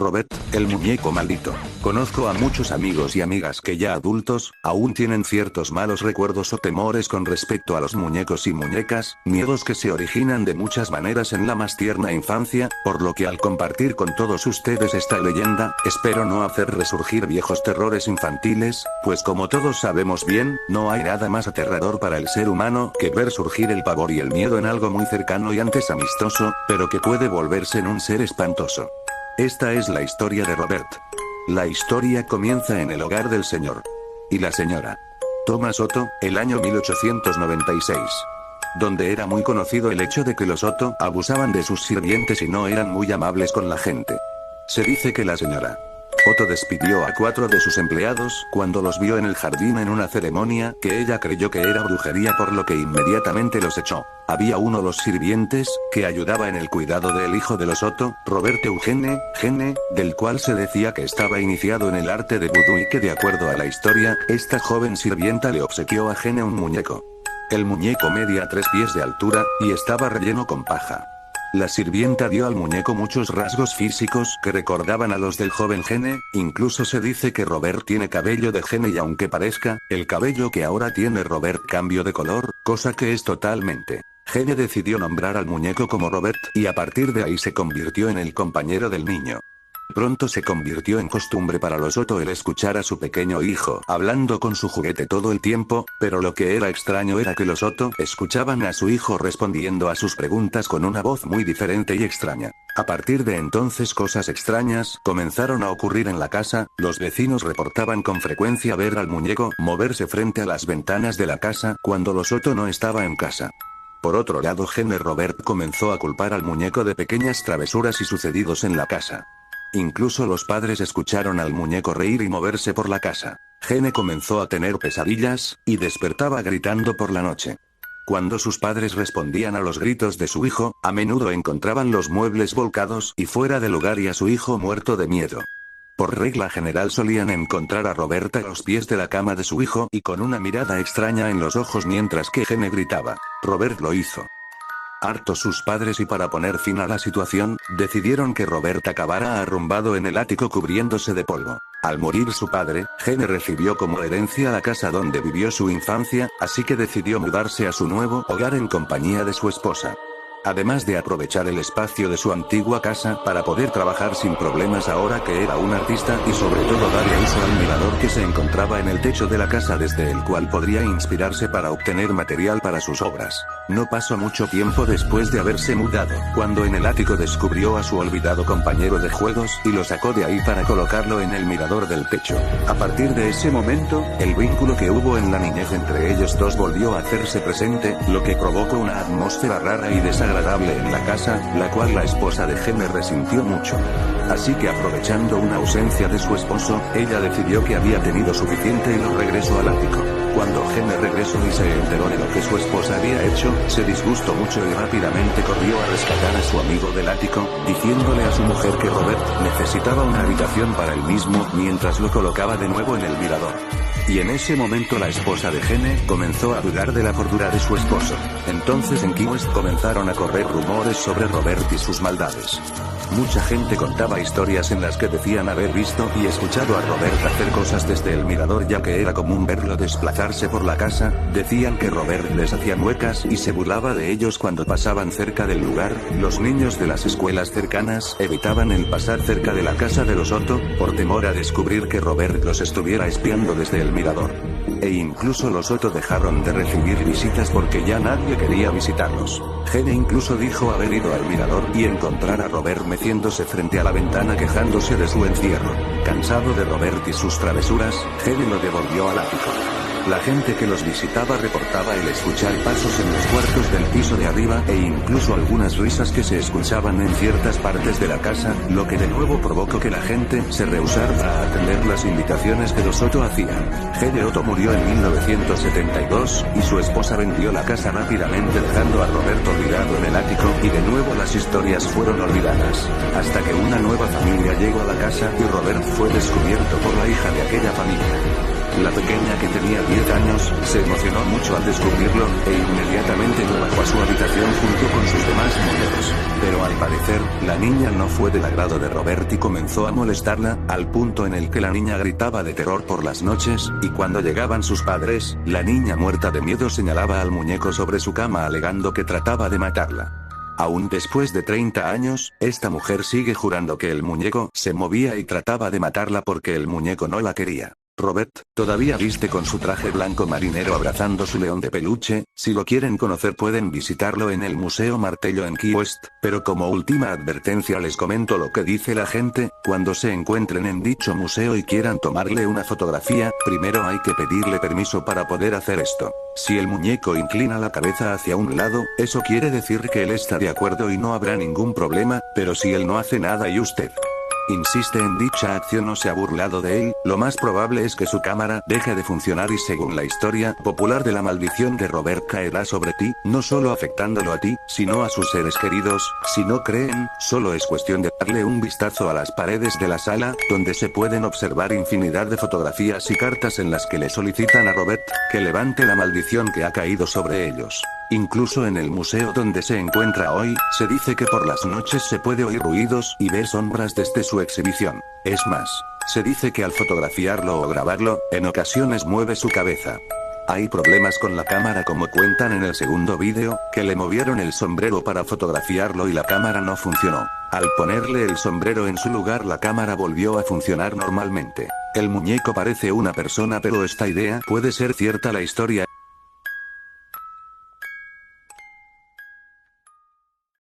Robert, el muñeco maldito. Conozco a muchos amigos y amigas que ya adultos, aún tienen ciertos malos recuerdos o temores con respecto a los muñecos y muñecas, miedos que se originan de muchas maneras en la más tierna infancia, por lo que al compartir con todos ustedes esta leyenda, espero no hacer resurgir viejos terrores infantiles, pues como todos sabemos bien, no hay nada más aterrador para el ser humano que ver surgir el pavor y el miedo en algo muy cercano y antes amistoso, pero que puede volverse en un ser espantoso. Esta es la historia de Robert. La historia comienza en el hogar del señor y la señora Thomas Otto, el año 1896. Donde era muy conocido el hecho de que los Otto abusaban de sus sirvientes y no eran muy amables con la gente. Se dice que la señora Otto despidió a 4 de sus empleados cuando los vio en el jardín en una ceremonia que ella creyó que era brujería, por lo que inmediatamente los echó. Había uno de los sirvientes que ayudaba en el cuidado del hijo de los Otto, Robert Eugene, del cual se decía que estaba iniciado en el arte de vudú y que de acuerdo a la historia, esta joven sirvienta le obsequió a Gene un muñeco. El muñeco medía 3 pies de altura y estaba relleno con paja. La sirvienta dio al muñeco muchos rasgos físicos que recordaban a los del joven Gene, incluso se dice que Robert tiene cabello de Gene y aunque parezca, el cabello que ahora tiene Robert cambió de color, cosa que es totalmente. Gene decidió nombrar al muñeco como Robert, y a partir de ahí se convirtió en el compañero del niño. Pronto se convirtió en costumbre para los Otto el escuchar a su pequeño hijo hablando con su juguete todo el tiempo, pero lo que era extraño era que los Otto escuchaban a su hijo respondiendo a sus preguntas con una voz muy diferente y extraña. A partir de entonces cosas extrañas comenzaron a ocurrir en la casa, los vecinos reportaban con frecuencia ver al muñeco moverse frente a las ventanas de la casa cuando los Otto no estaba en casa. Por otro lado, Gene Robert comenzó a culpar al muñeco de pequeñas travesuras y sucedidos en la casa. Incluso los padres escucharon al muñeco reír y moverse por la casa. Gene comenzó a tener pesadillas, y despertaba gritando por la noche. Cuando sus padres respondían a los gritos de su hijo, a menudo encontraban los muebles volcados y fuera del lugar y a su hijo muerto de miedo. Por regla general solían encontrar a Robert a los pies de la cama de su hijo y con una mirada extraña en los ojos mientras que Gene gritaba. Robert lo hizo. Hartos sus padres y para poner fin a la situación, decidieron que Robert acabara arrumbado en el ático cubriéndose de polvo. Al morir su padre, Gene recibió como herencia la casa donde vivió su infancia, así que decidió mudarse a su nuevo hogar en compañía de su esposa. Además de aprovechar el espacio de su antigua casa para poder trabajar sin problemas ahora que era un artista y sobre todo darle uso al mirador que se encontraba en el techo de la casa desde el cual podría inspirarse para obtener material para sus obras. No pasó mucho tiempo después de haberse mudado, cuando en el ático descubrió a su olvidado compañero de juegos y lo sacó de ahí para colocarlo en el mirador del techo. A partir de ese momento, el vínculo que hubo en la niñez entre ellos dos volvió a hacerse presente, lo que provocó una atmósfera rara y desagradable en la casa, la cual la esposa de Gene resintió mucho. Así que aprovechando una ausencia de su esposo, ella decidió que había tenido suficiente y lo regresó al ático. Cuando Gene regresó y se enteró de lo que su esposa había hecho, se disgustó mucho y rápidamente corrió a rescatar a su amigo del ático, diciéndole a su mujer que Robert necesitaba una habitación para él mismo mientras lo colocaba de nuevo en el mirador. Y en ese momento la esposa de Gene comenzó a dudar de la cordura de su esposo. Entonces en Key West comenzaron a correr rumores sobre Robert y sus maldades. Mucha gente contaba historias en las que decían haber visto y escuchado a Robert hacer cosas desde el mirador, ya que era común verlo desplazarse por la casa. Decían que Robert les hacía muecas y se burlaba de ellos cuando pasaban cerca del lugar. Los niños de las escuelas cercanas evitaban el pasar cerca de la casa de los Otto, por temor a descubrir que Robert los estuviera espiando desde el mirador. E incluso los Otto dejaron de recibir visitas porque ya nadie quería visitarlos. Gene incluso dijo haber ido al mirador y encontrar a Robert meciéndose frente a la ventana quejándose de su encierro. Cansado de Robert y sus travesuras, Gene lo devolvió al ático. La gente que los visitaba reportaba el escuchar pasos en los cuartos del piso de arriba e incluso algunas risas que se escuchaban en ciertas partes de la casa, lo que de nuevo provocó que la gente se rehusara a atender las invitaciones que los Otto hacían. Gene Otto murió en 1972 y su esposa vendió la casa rápidamente dejando a Robert olvidado en el ático y de nuevo las historias fueron olvidadas, hasta que una nueva familia llegó a la casa y Robert fue descubierto por la hija de aquella familia. La pequeña que tenía 10 años, se emocionó mucho al descubrirlo, e inmediatamente lo bajó a su habitación junto con sus demás muñecos. Pero al parecer, la niña no fue del agrado de Robert y comenzó a molestarla, al punto en el que la niña gritaba de terror por las noches, y cuando llegaban sus padres, la niña muerta de miedo señalaba al muñeco sobre su cama alegando que trataba de matarla. Aún después de 30 años, esta mujer sigue jurando que el muñeco se movía y trataba de matarla porque el muñeco no la quería. Robert, todavía viste con su traje blanco marinero abrazando su león de peluche. Si lo quieren conocer pueden visitarlo en el Museo Martello en Key West, pero como última advertencia les comento lo que dice la gente: cuando se encuentren en dicho museo y quieran tomarle una fotografía, primero hay que pedirle permiso para poder hacer esto. Si el muñeco inclina la cabeza hacia un lado, eso quiere decir que él está de acuerdo y no habrá ningún problema, pero si él no hace nada y usted insiste en dicha acción o se ha burlado de él, lo más probable es que su cámara deje de funcionar y según la historia popular de la maldición de Robert caerá sobre ti, no solo afectándolo a ti, sino a sus seres queridos. Si no creen, solo es cuestión de darle un vistazo a las paredes de la sala, donde se pueden observar infinidad de fotografías y cartas en las que le solicitan a Robert que levante la maldición que ha caído sobre ellos. Incluso en el museo donde se encuentra hoy, se dice que por las noches se puede oír ruidos y ver sombras desde su exhibición. Es más, se dice que al fotografiarlo o grabarlo, en ocasiones mueve su cabeza. Hay problemas con la cámara como cuentan en el segundo vídeo, que le movieron el sombrero para fotografiarlo y la cámara no funcionó. Al ponerle el sombrero en su lugar la cámara volvió a funcionar normalmente. El muñeco parece una persona pero esta idea puede ser cierta. La historia